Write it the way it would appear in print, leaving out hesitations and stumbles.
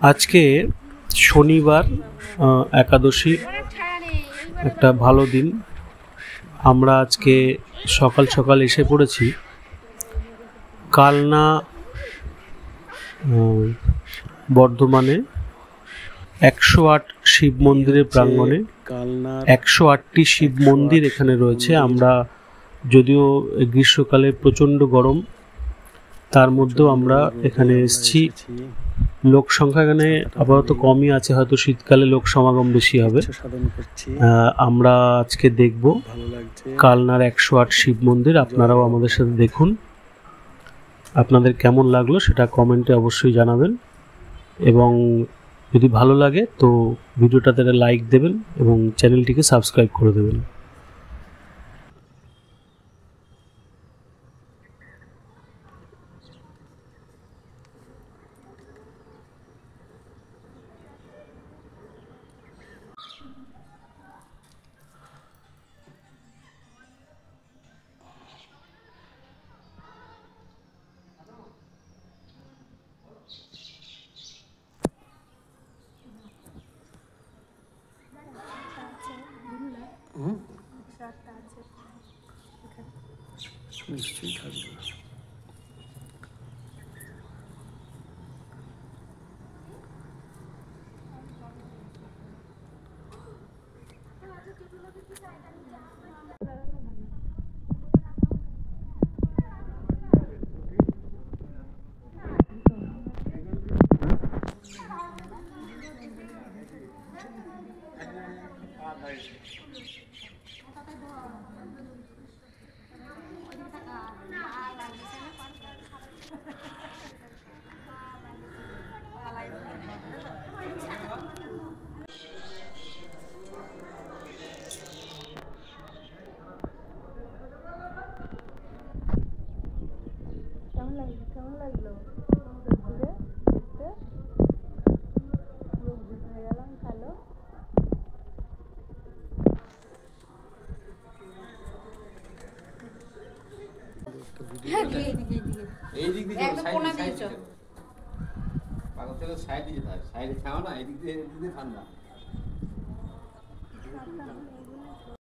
আজকে শনিবার, একাদশী, একটা ভালো দিন। আমরা আজকে সকাল সকাল এসে পড়েছি কালনা বর্ধমানে 108 শিব মন্দিরের প্রাঙ্গণে। 108টি শিব মন্দির এখানে রয়েছে। আমরা যদিও গ্রীষ্মকালে প্রচণ্ড গরম, তার মধ্যেও আমরা এখানে এসেছি। লোক সংখ্যা এখানে আপাতত কমই আছে, হয়তো শীতকালে লোক সমাগম বেশি হবে। আমরা আজকে দেখব কালনার 108 শিব মন্দির। আপনারাও আমাদের সাথে দেখুন। আপনাদের কেমন লাগলো সেটা কমেন্টে অবশ্যই জানাবেন, এবং যদি ভালো লাগে তো ভিডিওটাতে লাইক দেবেন এবং চ্যানেলটিকে সাবস্ক্রাইব করে দেবেন। নিশ্চয়ই থাকবে। কেমন লাগলো ঘুরে দেখতে? হয়ে গেলাম কালো। এই দিক দিয়ে পাগল সাইড দিয়ে সাইডে খাও না, এই দিক দিয়ে ঠান্ডা।